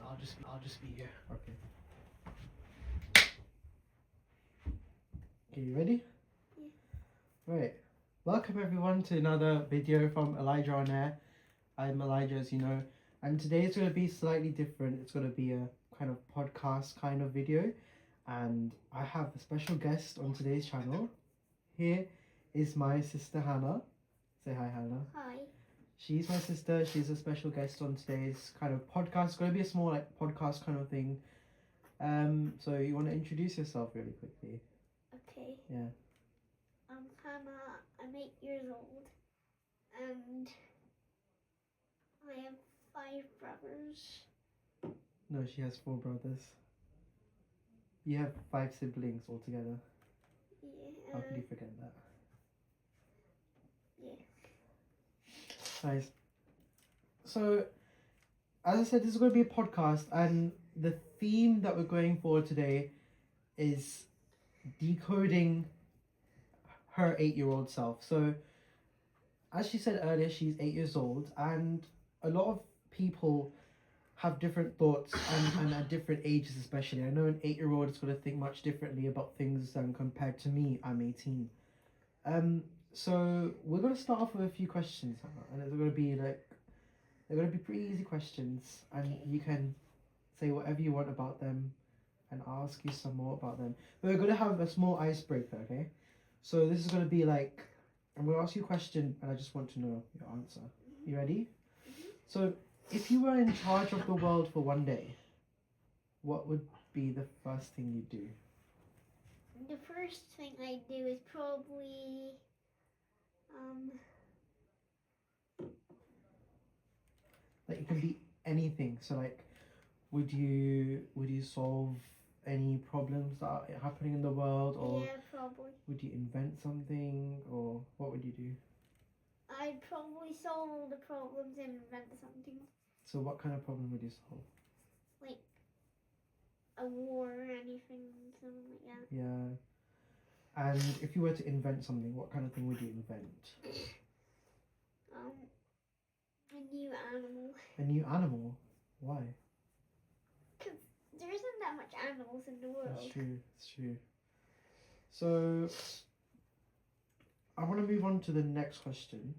I'll just be here. Okay. Okay, you ready? Yeah. Right. Welcome everyone to another video from Elijah on Air. I'm Elijah, as you know, and today it's going to be slightly different. It's going to be a kind of podcast kind of video, and I have a special guest on today's channel. Here is my sister Hannah. Say hi, Hannah. Hi. She's my sister. She's a special guest on today's kind of podcast. It's going to be a small like podcast kind of thing. So you want to introduce yourself really quickly? Okay. Yeah. I'm Hannah. I'm 8 years old, and I have 5 brothers. No, she has 4 brothers. You have 5 siblings altogether. Yeah. How could you forget that? Yeah. Nice. So, as I said, this is going to be a podcast, and the theme that we're going for today is decoding her 8-year-old self. So, as she said earlier, she's 8 years old, and a lot of people have different thoughts and at different ages especially. I know an 8-year-old is going to think much differently about things than compared to me. I'm 18. So we're going to start off with a few questions, and they're going to be pretty easy questions, and you can say whatever you want about them, and I'll ask you some more about them. But we're going to have a small icebreaker, okay? So this is going to be like, I'm going to ask you a question, and I just want to know your answer. You ready? So, if you were in charge of the world for one day, what would be the first thing you'd do? The first thing I do is probably Like, it can be anything. So, like, would you solve any problems that are happening in the world, or yeah, probably. would you invent something, or what would you do? I'd probably solve all the problems and invent something So, what kind of problem would you solve? like a war or anything, something like that. Yeah. And if you were to invent something, what kind of thing would you invent? A new animal. A new animal? Why? Because there isn't that much animals in the world. That's true. It's true. So, I want to move on to the next question.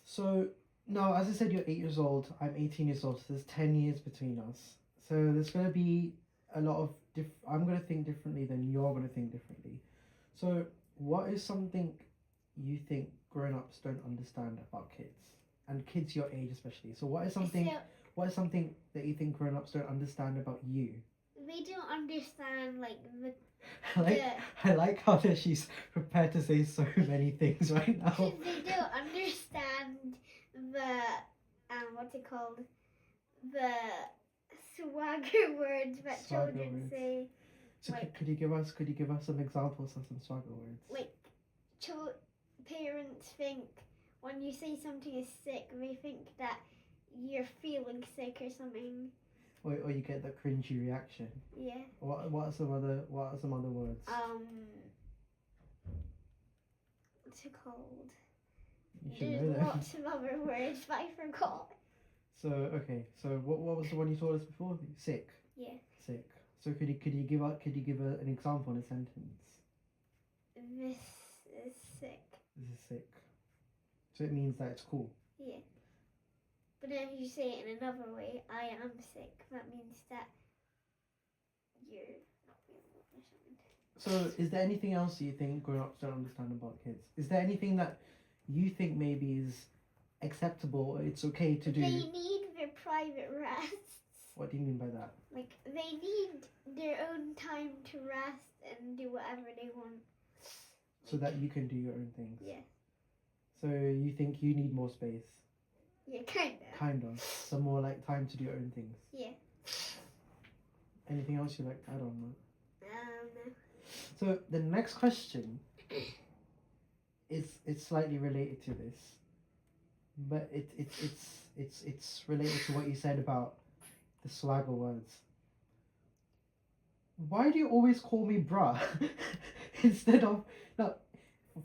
So, now, as I said, you're 8 years old. I'm 18 years old. So, there's 10 years between us. So, there's going to be a lot of I'm going to think differently than you're going to think differently. So, what is something you think grown-ups don't understand about kids? And kids your age especially. So, what is something that you think grown-ups don't understand about you? They don't understand like the I like how that she's prepared to say so many things right now. they don't understand the what's it called? The swagger words that children say. So like, could you give us some examples of some swagger words? Like parents think when you say something is sick, they think that you're feeling sick or something. Or you get that cringy reaction. Yeah. What are some other words? What's it called? You should know There's that. lots of other words, but I forgot. So okay. So what was the one you told us before? Sick. Yeah. Sick. So could you give an example in a sentence? This is sick. This is sick. So it means that it's cool. Yeah. But then if you say it in another way, I am sick, that means that you're not feeling well or something. So is there anything else you think grown-ups don't understand about kids? Is there anything that you think maybe is acceptable, it's okay to do? They need their private rests. What do you mean by that? Like, they need their own time to rest and do whatever they want. So that you can do your own things? Yeah. So you think you need more space? Yeah, kind of. Kind of. Some more like time to do your own things? Yeah. Anything else you like to add on that? No. So the next question it's slightly related to this, but it's related to what you said about the swagger words. Why do you always call me bruh instead of now?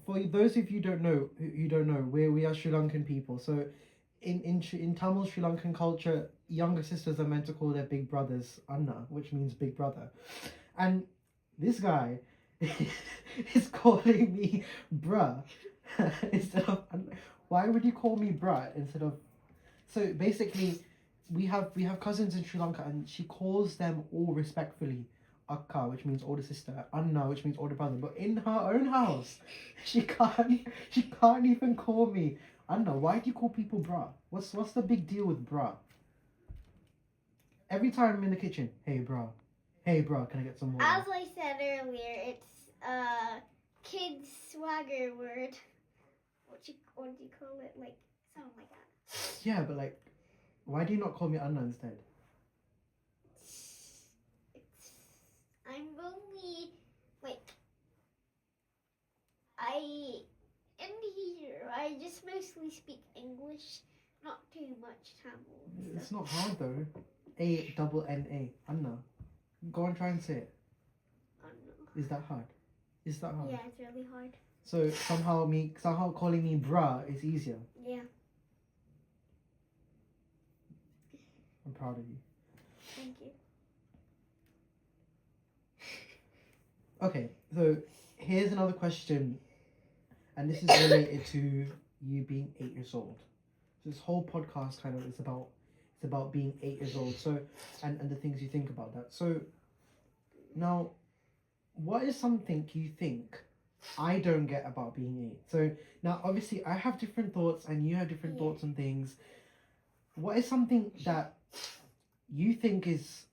For those of you who don't know, we are Sri Lankan people. So in Tamil Sri Lankan culture, younger sisters are meant to call their big brothers Anna, which means big brother. And this guy is calling me bruh instead of why would you call me bruh instead of so basically we have cousins in Sri Lanka and she calls them all respectfully Akka, which means older sister, Anna, which means older brother. But in her own house, she can't even call me Anna. Why do you call people bruh? What's the big deal with bruh? Every time I'm in the kitchen, hey bruh, can I get some water? As I said earlier, it's a kid's swagger word. What do you call it? Like something like that. Yeah, but like, why do you not call me Anna instead? I'm only like I just mostly speak English, not too much Tamil. It's not hard though. A-double-N-A, Anna. Go on, try and say it. Anna. Is that hard? Yeah, it's really hard. So somehow calling me bruh is easier. Yeah. I'm proud of you. Thank you. Okay, so here's another question, and this is related to you being 8 years old. So this whole podcast kind of is about being 8 years old. So and the things you think about that. So now, what is something you think I don't get about being 8? So now obviously I have different thoughts and you have different thoughts on things. What is something that you think is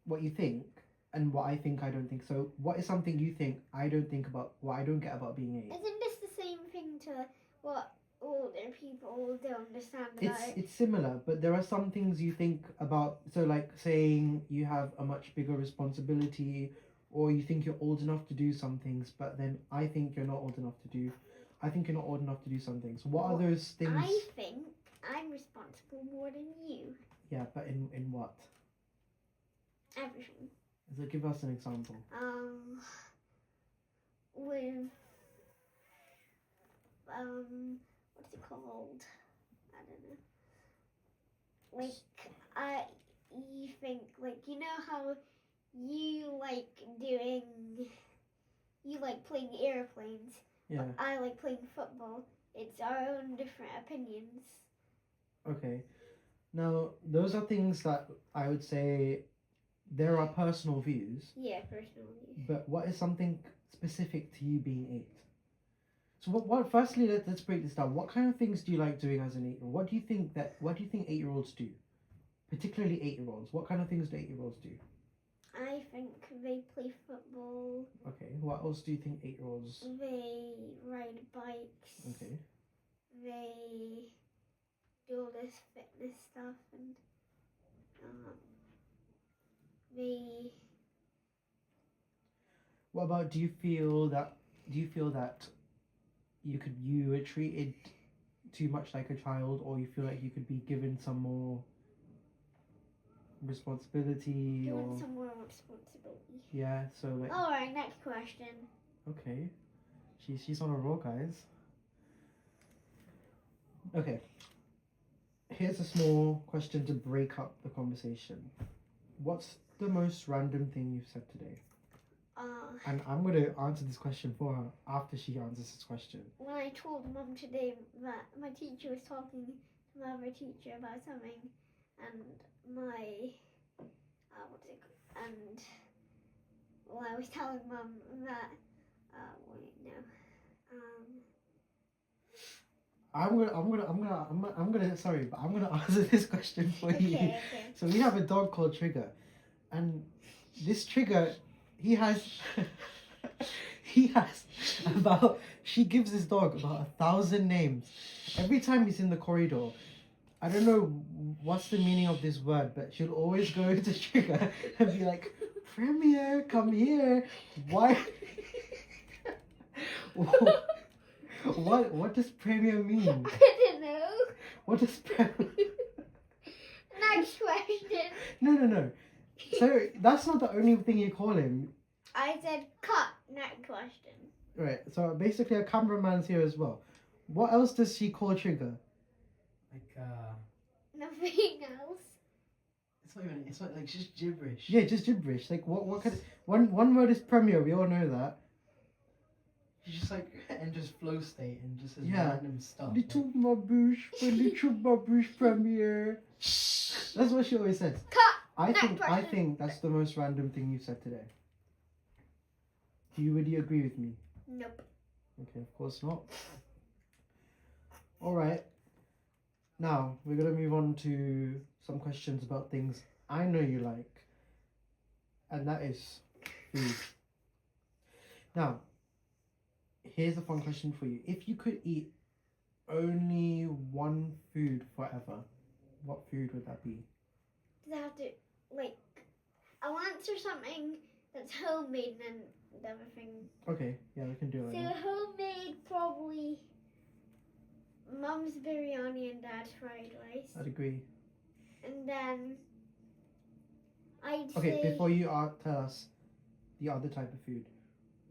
what you think? And what I think I don't think. So what is something you think I don't think about, what I don't get about being 8? Isn't this the same thing to what older people don't understand about it? It's similar, but there are some things you think about. So like saying you have a much bigger responsibility, or you think you're old enough to do some things, but then I think you're not old enough to do. I think you're not old enough to do some things. What are those things? I think I'm responsible more than you. Yeah, but in what? Everything. So give us an example. With what's it called? I don't know. Like you think like you know how you like playing airplanes. Yeah. But I like playing football. It's our own different opinions. Okay. Now those are things that I would say. There are personal views. Yeah, personal views. But what is something specific to you being 8? So what firstly let's break this down. What kind of things do you like doing as an 8-year-old? What do you think 8-year-olds do? Particularly 8-year-olds. What kind of things do 8-year-olds do? I think they play football. Okay. What else do you think 8-year-olds? They ride bikes. Okay. They do all this fitness stuff and What about do you feel that you were treated too much like a child, or you feel like you could be given some more responsibility some more responsibility? Yeah, so like Alright, next question. Okay. She's on a roll, guys. Okay. Here's a small question to break up the conversation. What's the most random thing you've said today? And I'm going to answer this question for her after she answers this question. When I told Mum today that my teacher was talking to my other teacher about something, and I was telling Mum that I'm gonna answer this question for you. Okay. So we have a dog called Trigger, and this Trigger, he has she gives this dog about 1,000 names. Every time he's in the corridor, I don't know what's the meaning of this word, but she'll always go to Trigger and be like, Premier, come here. Why? What does Premier mean? I don't know. What does Premier... Next question. No. So that's not the only thing you call him. I said cut. Next question. Right, so basically a cameraman's here as well. What else does she call Trigger? Nothing else. It's not even. It's not like just gibberish. Yeah, just gibberish. Like what kind of one word is Premiere? We all know that. He's just like enters flow state and just says Yeah. random stuff. Little babush, little babush Premiere. That's what she always says. Cut. I Next think question. that's the most random thing you said today. Do you really agree with me? Nope. Okay, of course not. All right. Now we're gonna move on to some questions about things I know you like, and that is food. Now, here's a fun question for you. If you could eat only one food forever, what food would that be? Does it have to, like, I'll answer something that's homemade and then the other thing. Okay, yeah, we can do it. So homemade, probably Mum's biryani and Dad's fried rice. I'd agree. And then I'd Okay, say before you tell us the other type of food,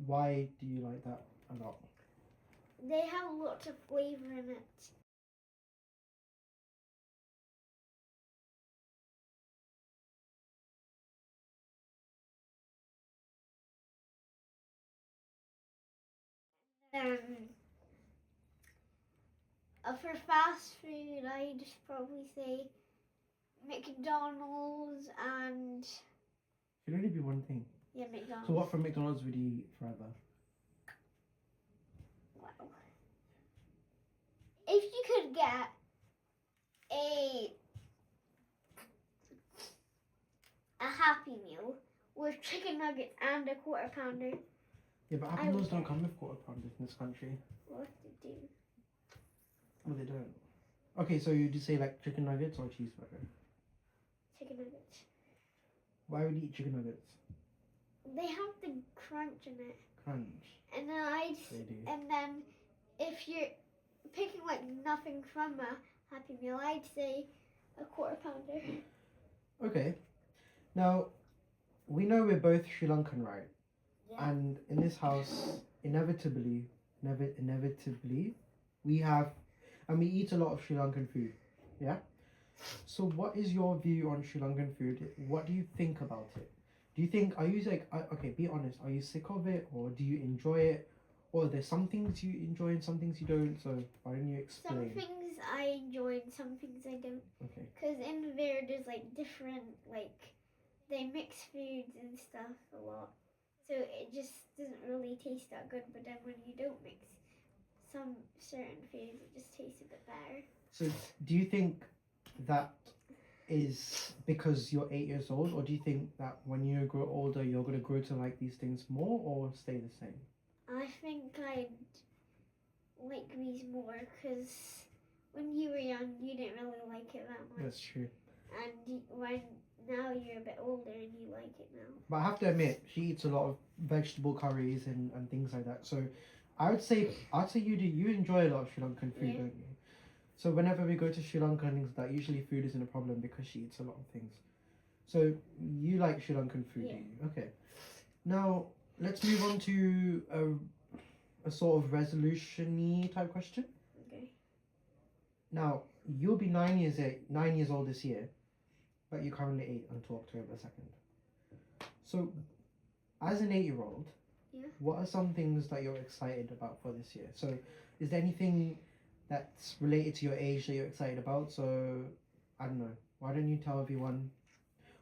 why do you like that a lot? they have lots of flavour in it. For fast food, I'd probably say McDonald's and It would only be one thing. yeah, McDonald's. So what from McDonald's would you eat forever? Wow. If you could get a Happy Meal with chicken nuggets and a quarter pounder, Yeah, but Happy Meals don't come with quarter pounders in this country. what to do? No, they don't. Okay, so you just say like chicken nuggets or cheeseburger? Chicken nuggets. Why would you eat chicken nuggets? They have the crunch in it. Crunch. And They do. then if you're picking like nothing from a Happy Meal, I'd say a quarter pounder. Okay. Now, we know we're both Sri Lankan, right? Yeah. And in this house, inevitably, we have, and we eat a lot of Sri Lankan food. Yeah? So what is your view on Sri Lankan food? What do you think about it? Do you think, are you like, okay, be honest, are you sick of it or do you enjoy it? Or are there some things you enjoy and some things you don't? So why don't you Some explain? things I enjoy and some things I don't. Okay. Because in there, there's like different, like, they mix foods and stuff a lot. So it just doesn't really taste that good. But then when you don't mix some certain foods, it just tastes a bit better. So do you think that is because you're 8 years old, or do you think that when you grow older you're going to grow to like these things more or stay the same? I think I'd like these more because when you were young, you didn't really like it that much. That's true. And when now you're a bit older and you like it now. But I have to admit, she eats a lot of vegetable curries and things like that. So I'd say you enjoy a lot of Sri Lankan food, Yeah. don't you? So whenever we go to Sri Lanka and things like that, usually food isn't a problem because she eats a lot of things. So you like Sri Lankan food, Yeah. do you? Okay. Now let's move on to a sort of resolution-y type question. Okay. Now you'll be 9 years old this year, but you're currently 8 until October 2nd. So, as an 8-year-old, Yeah. what are some things that you're excited about for this year? So, is there anything that's related to your age that you're excited about? So, I don't know. Why don't you tell everyone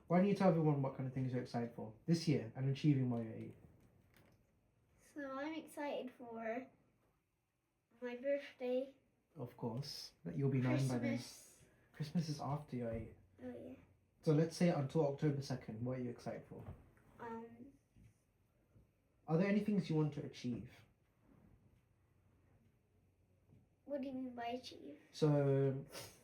what kind of things you're excited for this year and achieving while you're 8? So I'm excited for my birthday, Of course, that you'll be 9 by then. Christmas. Christmas is after you're 8. Oh yeah. So let's say until October 2nd, what are you excited for? Are there any things you want to achieve? What do you mean by achieve? So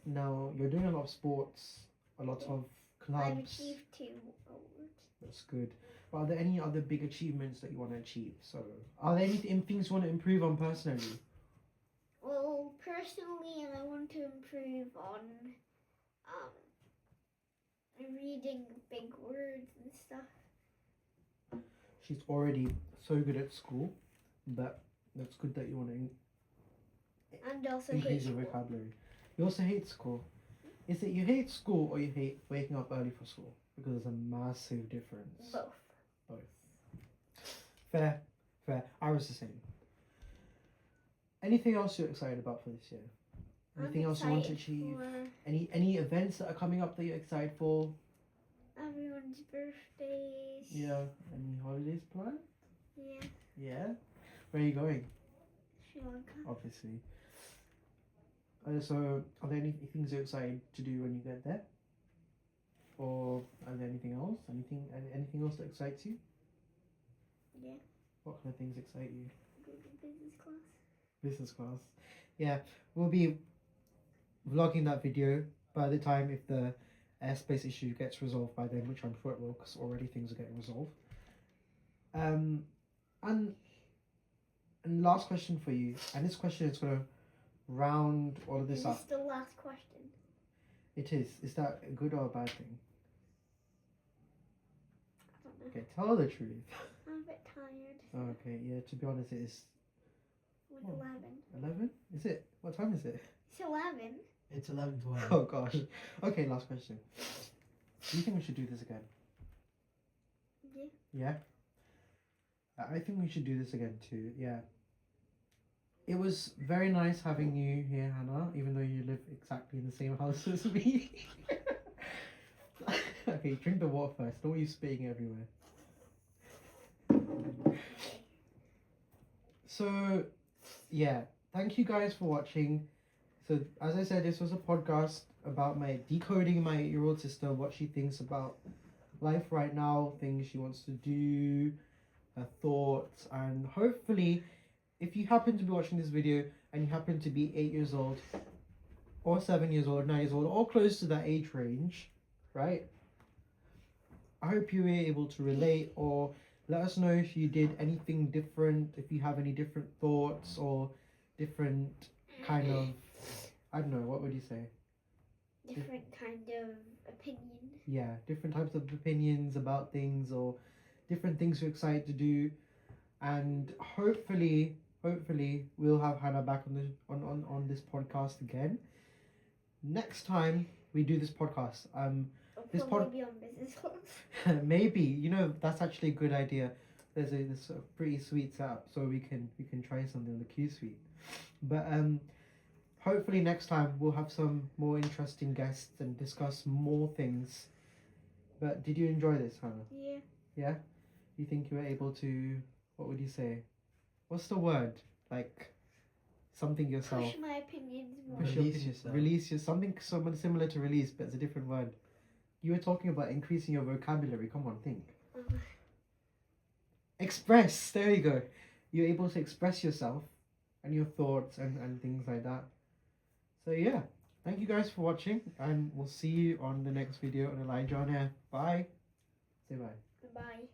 now you're doing a lot of sports, a lot of I've clubs. achieved 2 awards. That's good. But are there any other big achievements that you want to achieve? So are there any things you want to improve on personally? Well, personally, I want to improve on reading big words and stuff. She's already so good at school, but that's good that you want to And also increase your H1. vocabulary. You also hate school. Is it you hate school or you hate waking up early for school? Because there's a massive difference. Both. Fair. I was the same. Anything else you're excited about for this year? Anything else you want to achieve? Any events that are coming up that you're excited for? Everyone's birthdays. Yeah. Any holidays planned? Yeah. Yeah. Where are you going? Sri Lanka. Obviously. So, are there any things you're excited to do when you get there? Or are there anything else? Anything else that excites you? Yeah. What kind of things excite you? Go to business class. Business class. Yeah, we'll be vlogging that video by the time if the airspace issue gets resolved by then, which I'm sure it will, because already things are getting resolved. And last question for you, and this question is gonna round all of this Is up. this the last question? It is. Is that a good or a bad thing? I don't know. Okay, tell the truth. I'm a bit tired. Oh, okay, yeah. To be honest, it is Like Oh. 11. 11. Is it? What time is it? It's 11. It's 11:12. Oh gosh. Okay, last question. Do you think we should do this again? Yeah. Yeah? I think we should do this again too, yeah. It was very nice having you here, Hannah, even though you live exactly in the same house as me. Okay, drink the water first. Don't want you spitting everywhere. So, yeah. Thank you guys for watching. So, as I said, this was a podcast about my decoding my 8-year-old sister, what she thinks about life right now, things she wants to do, her thoughts, and hopefully, if you happen to be watching this video and you happen to be 8 years old, or 7 years old, 9 years old, or close to that age range, right? I hope you were able to relate, or let us know if you did anything different, if you have any different thoughts or different kind of, I don't know, what would you say? Different kind of opinion. Yeah, different types of opinions about things or different things you're excited to do. And hopefully we'll have Hannah back on this podcast again. Next time we do this podcast, I'll This probably be on business class. maybe, that's actually a good idea. There's a pretty sweet setup, so we can try something on the Q suite. But hopefully next time we'll have some more interesting guests and discuss more things. But did you enjoy this, Hannah? Yeah. Yeah? You think you were able to, what would you say? What's the word? Like something yourself. Push my opinions more. Push Release your, yourself. Release your something similar to release, but it's a different word. You were talking about increasing your vocabulary. Come on, think. Express. There you go. You're able to express yourself and your thoughts and things like that. So yeah, thank you guys for watching, and we'll see you on the next video on Elijah on Air. Bye. Say bye. Bye.